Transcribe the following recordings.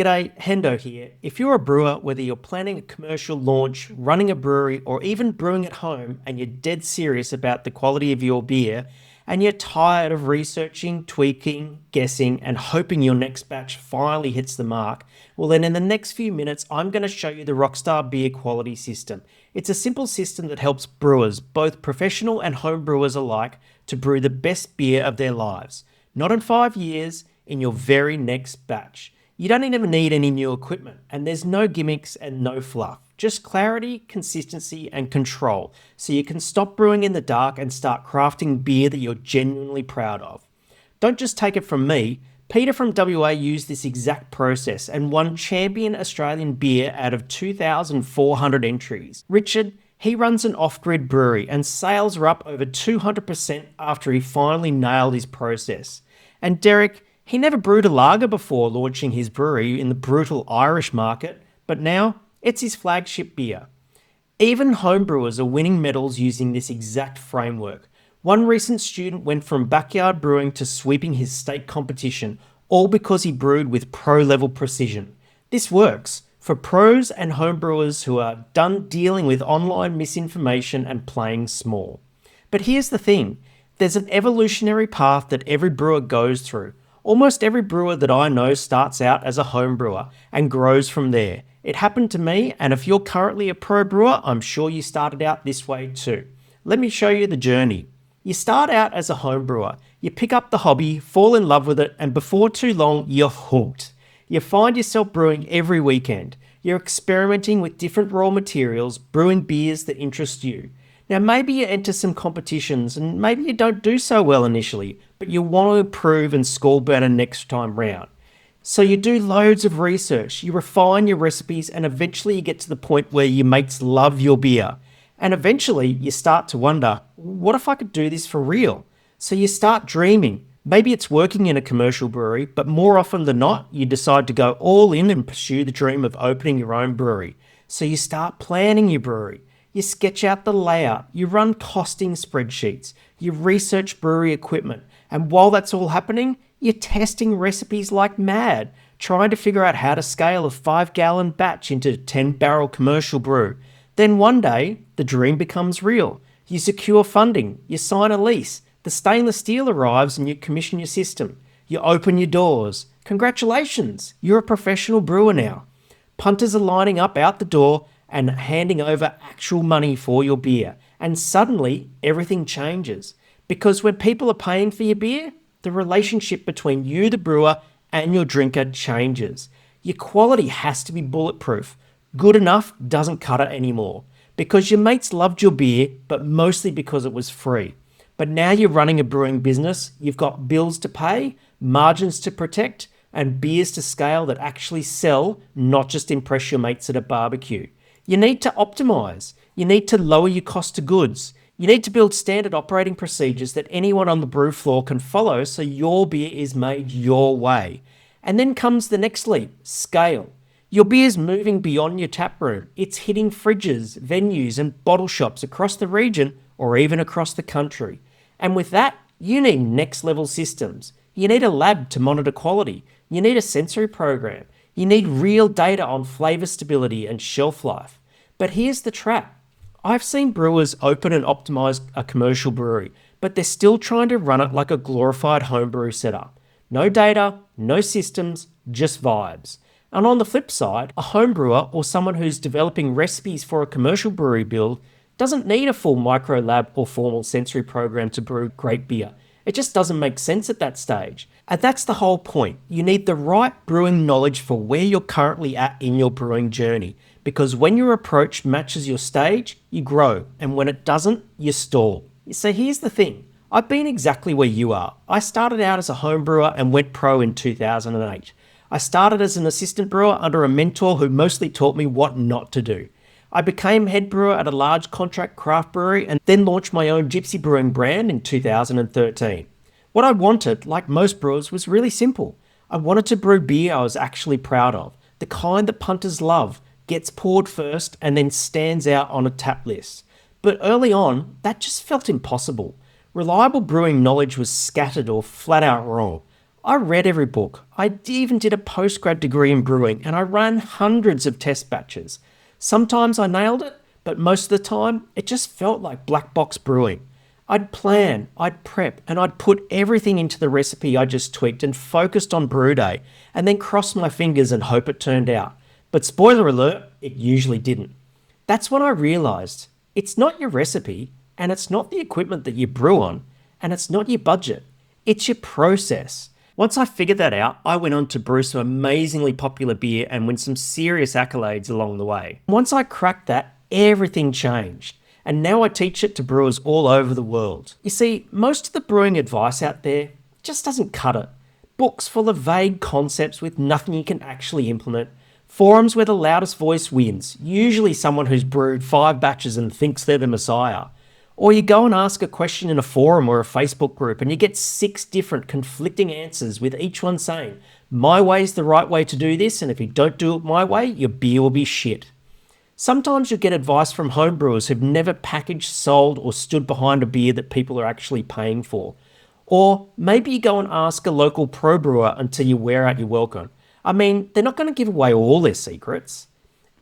G'day, Hendo here. If you're a brewer, whether you're planning a commercial launch, running a brewery, or even brewing at home, and you're dead serious about the quality of your beer, and you're tired of researching, tweaking, guessing, and hoping your next batch finally hits the mark, well then in the next few minutes, I'm going to show you the Rockstar Beer Quality System. It's a simple system that helps brewers, both professional and home brewers alike, to brew the best beer of their lives. Not in 5 years, in your very next batch. You don't even need any new equipment, and there's no gimmicks and no fluff. Just clarity, consistency, and control, so you can stop brewing in the dark and start crafting beer that you're genuinely proud of. Don't just take it from me. Peter from WA used this exact process and won Champion Australian Beer out of 2,400 entries. Richard, he runs an off-grid brewery and sales are up over 200% after he finally nailed his process. And Derek, he never brewed a lager before launching his brewery in the brutal Irish market, but now it's his flagship beer. Even homebrewers are winning medals using this exact framework. One recent student went from backyard brewing to sweeping his state competition, all because he brewed with pro-level precision. This works for pros and homebrewers who are done dealing with online misinformation and playing small. But here's the thing, there's an evolutionary path that every brewer goes through. Almost every brewer that I know starts out as a home brewer and grows from there. It happened to me, and if you're currently a pro brewer, I'm sure you started out this way too. Let me show you the journey. You start out as a home brewer, you pick up the hobby, fall in love with it, and before too long, you're hooked. You find yourself brewing every weekend. You're experimenting with different raw materials, brewing beers that interest you. Now maybe you enter some competitions and maybe you don't do so well initially, but you want to improve and score better next time round. So you do loads of research, you refine your recipes, and eventually you get to the point where your mates love your beer. And eventually you start to wonder, what if I could do this for real? So you start dreaming. Maybe it's working in a commercial brewery, but more often than not, you decide to go all in and pursue the dream of opening your own brewery. So you start planning your brewery. You sketch out the layout, you run costing spreadsheets, you research brewery equipment, and while that's all happening, you're testing recipes like mad, trying to figure out how to scale a 5-gallon batch into a 10-barrel commercial brew. Then one day, the dream becomes real. You secure funding, you sign a lease, the stainless steel arrives and you commission your system. You open your doors. Congratulations, you're a professional brewer now. Punters are lining up out the door and handing over actual money for your beer. And suddenly, everything changes. Because when people are paying for your beer, the relationship between you, the brewer, and your drinker changes. Your quality has to be bulletproof. Good enough doesn't cut it anymore. Because your mates loved your beer, but mostly because it was free. But now you're running a brewing business, you've got bills to pay, margins to protect, and beers to scale that actually sell, not just impress your mates at a barbecue. You need to optimize. You need to lower your cost of goods. You need to build standard operating procedures that anyone on the brew floor can follow so your beer is made your way. And then comes the next leap, scale. Your beer's moving beyond your tap room. It's hitting fridges, venues, and bottle shops across the region or even across the country. And with that, you need next level systems. You need a lab to monitor quality. You need a sensory program. You need real data on flavour stability and shelf life. But here's the trap. I've seen brewers open and optimize a commercial brewery, but they're still trying to run it like a glorified homebrew setup. No data, no systems, just vibes. And on the flip side, a home brewer or someone who's developing recipes for a commercial brewery build doesn't need a full micro lab or formal sensory program to brew great beer. It just doesn't make sense at that stage. And that's the whole point. You need the right brewing knowledge for where you're currently at in your brewing journey. Because when your approach matches your stage, you grow. And when it doesn't, you stall. So here's the thing. I've been exactly where you are. I started out as a home brewer and went pro in 2008. I started as an assistant brewer under a mentor who mostly taught me what not to do. I became head brewer at a large contract craft brewery and then launched my own Gypsy Brewing brand in 2013. What I wanted, like most brewers, was really simple. I wanted to brew beer I was actually proud of, the kind that punters love, gets poured first and then stands out on a tap list. But early on, that just felt impossible. Reliable brewing knowledge was scattered or flat out wrong. I read every book. I even did a postgrad degree in brewing and I ran hundreds of test batches. Sometimes I nailed it, but most of the time it just felt like black box brewing. I'd plan, I'd prep, and I'd put everything into the recipe I just tweaked and focused on brew day, and then cross my fingers and hope it turned out. But spoiler alert, it usually didn't. That's when I realised it's not your recipe, and it's not the equipment that you brew on, and it's not your budget. It's your process. Once I figured that out, I went on to brew some amazingly popular beer and win some serious accolades along the way. Once I cracked that, everything changed. And now I teach it to brewers all over the world. You see, most of the brewing advice out there just doesn't cut it. Books full of vague concepts with nothing you can actually implement. Forums where the loudest voice wins, usually someone who's brewed 5 batches and thinks they're the messiah. Or you go and ask a question in a forum or a Facebook group and you get 6 different conflicting answers with each one saying, my way's the right way to do this, and if you don't do it my way, your beer will be shit. Sometimes you'll get advice from homebrewers who've never packaged, sold, or stood behind a beer that people are actually paying for. Or maybe you go and ask a local pro brewer until you wear out your welcome. I mean, they're not going to give away all their secrets.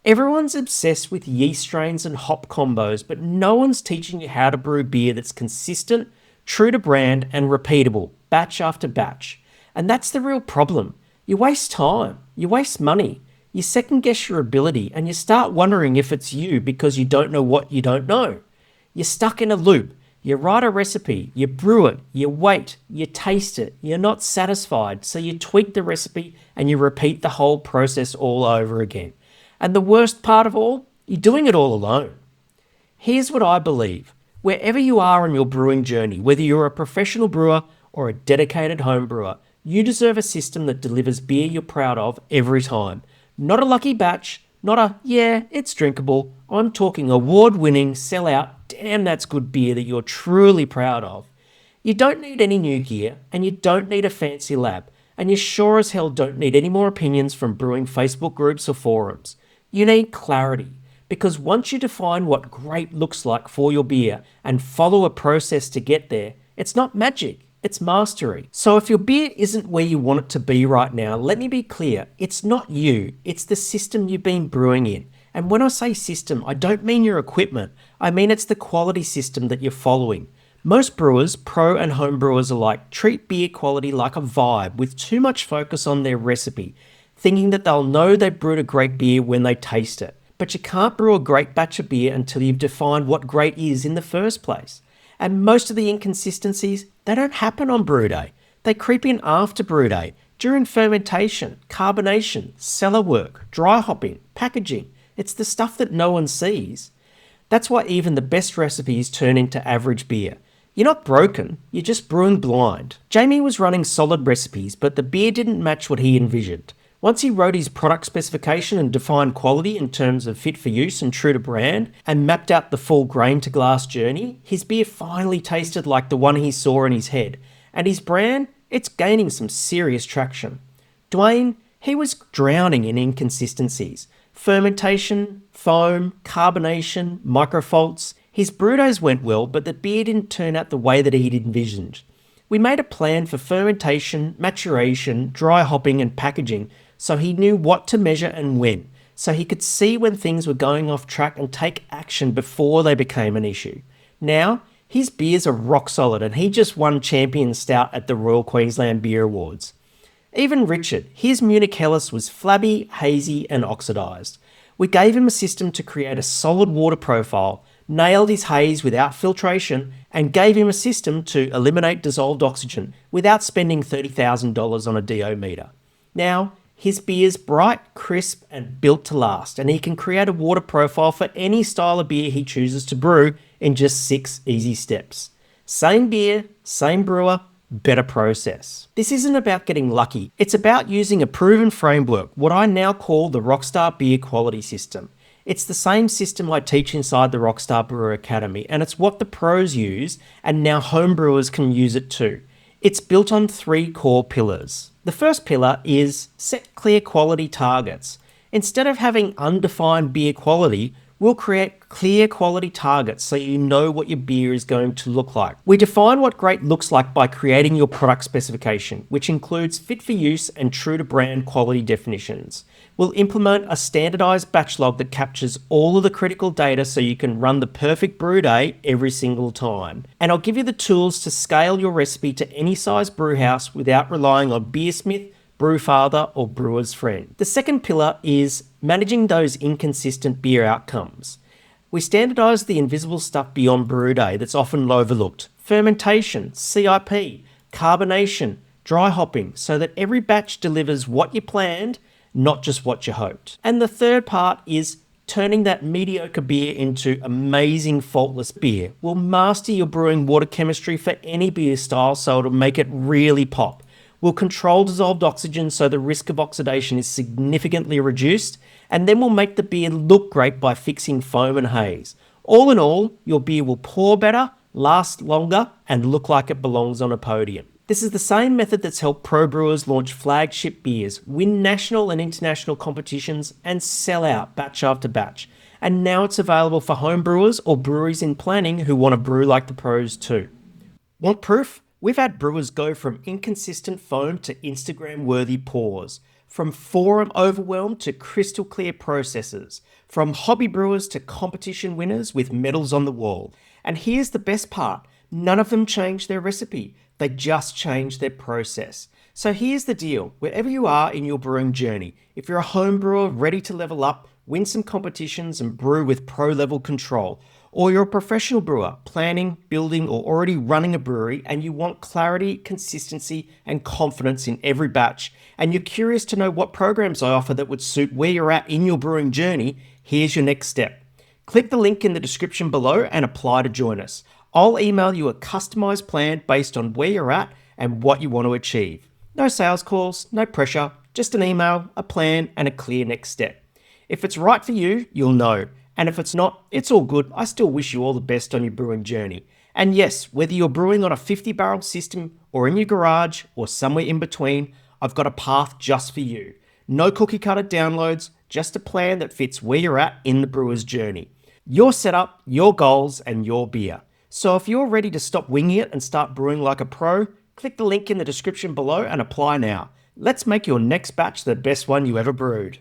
Everyone's obsessed with yeast strains and hop combos, but no one's teaching you how to brew beer that's consistent, true to brand, and repeatable, batch after batch. And that's the real problem. You waste time, you waste money. You second guess your ability and you start wondering if it's you because you don't know what you don't know. You're stuck in a loop. You write a recipe, you brew it, you wait, you taste it, you're not satisfied, so you tweak the recipe and you repeat the whole process all over again. And the worst part of all, you're doing it all alone. Here's what I believe. Wherever you are on your brewing journey, whether you're a professional brewer or a dedicated home brewer, you deserve a system that delivers beer you're proud of every time. Not a lucky batch, not a, yeah, it's drinkable. I'm talking award-winning, sell-out, damn that's good beer that you're truly proud of. You don't need any new gear, and you don't need a fancy lab, and you sure as hell don't need any more opinions from brewing Facebook groups or forums. You need clarity, because once you define what great looks like for your beer and follow a process to get there, it's not magic. It's mastery. So if your beer isn't where you want it to be right now, let me be clear, it's not you, it's the system you've been brewing in. And when I say system, I don't mean your equipment, I mean it's the quality system that you're following. Most brewers, pro and home brewers alike, treat beer quality like a vibe with too much focus on their recipe, thinking that they'll know they've brewed a great beer when they taste it. But you can't brew a great batch of beer until you've defined what great is in the first place. And most of the inconsistencies, they don't happen on brew day. They creep in after brew day, during fermentation, carbonation, cellar work, dry hopping, packaging. It's the stuff that no one sees. That's why even the best recipes turn into average beer. You're not broken, you're just brewing blind. Jamie was running solid recipes, but the beer didn't match what he envisioned. Once he wrote his product specification and defined quality in terms of fit for use and true to brand, and mapped out the full grain to glass journey, his beer finally tasted like the one he saw in his head. And his brand, it's gaining some serious traction. Dwayne, he was drowning in inconsistencies. Fermentation, foam, carbonation, microfaults. His brew days went well, but the beer didn't turn out the way that he'd envisioned. We made a plan for fermentation, maturation, dry hopping and packaging, so he knew what to measure and when, so he could see when things were going off track and take action before they became an issue. Now, his beers are rock solid and he just won Champion Stout at the Royal Queensland Beer Awards. Even Richard, his Munich Helles was flabby, hazy and oxidised. We gave him a system to create a solid water profile, nailed his haze without filtration, and gave him a system to eliminate dissolved oxygen without spending $30,000 on a DO meter. Now, his beer's bright, crisp, and built to last, and he can create a water profile for any style of beer he chooses to brew in just 6 easy steps. Same beer, same brewer, better process. This isn't about getting lucky, it's about using a proven framework, what I now call the Rockstar Beer Quality System. It's the same system I teach inside the Rockstar Brewer Academy, and it's what the pros use, and now home brewers can use it too. It's built on 3 core pillars. The first pillar is set clear quality targets. Instead of having undefined beer quality, We'll create clear quality targets so you know what your beer is going to look like. We define what great looks like by creating your product specification, which includes fit for use and true to brand quality definitions. We'll implement a standardized batch log that captures all of the critical data so you can run the perfect brew day every single time. And I'll give you the tools to scale your recipe to any size brew house without relying on Beersmith, Brewfather, or Brewer's Friend. The second pillar is managing those inconsistent beer outcomes. We standardise the invisible stuff beyond brew day that's often overlooked. Fermentation, CIP, carbonation, dry hopping, so that every batch delivers what you planned, not just what you hoped. And the third part is turning that mediocre beer into amazing faultless beer. We'll master your brewing water chemistry for any beer style so it'll make it really pop. We'll control dissolved oxygen so the risk of oxidation is significantly reduced, and then we'll make the beer look great by fixing foam and haze. All in all, your beer will pour better, last longer, and look like it belongs on a podium. This is the same method that's helped pro brewers launch flagship beers, win national and international competitions, and sell out batch after batch. And now it's available for home brewers or breweries in planning who want to brew like the pros too. Want proof? We've had brewers go from inconsistent foam to Instagram-worthy pours, from forum overwhelm to crystal clear processes, from hobby brewers to competition winners with medals on the wall. And here's the best part, none of them changed their recipe, they just changed their process. So here's the deal, wherever you are in your brewing journey, if you're a home brewer ready to level up, win some competitions and brew with pro-level control, or you're a professional brewer planning, building, or already running a brewery and you want clarity, consistency, and confidence in every batch, and you're curious to know what programs I offer that would suit where you're at in your brewing journey, here's your next step. Click the link in the description below and apply to join us. I'll email you a customized plan based on where you're at and what you want to achieve. No sales calls, no pressure, just an email, a plan, and a clear next step. If it's right for you, you'll know. And if it's not, it's all good. I still wish you all the best on your brewing journey. And yes, whether you're brewing on a 50-barrel system or in your garage or somewhere in between, I've got a path just for you. No cookie cutter downloads, just a plan that fits where you're at in the brewer's journey. Your setup, your goals, and your beer. So if you're ready to stop winging it and start brewing like a pro, click the link in the description below and apply now. Let's make your next batch the best one you ever brewed.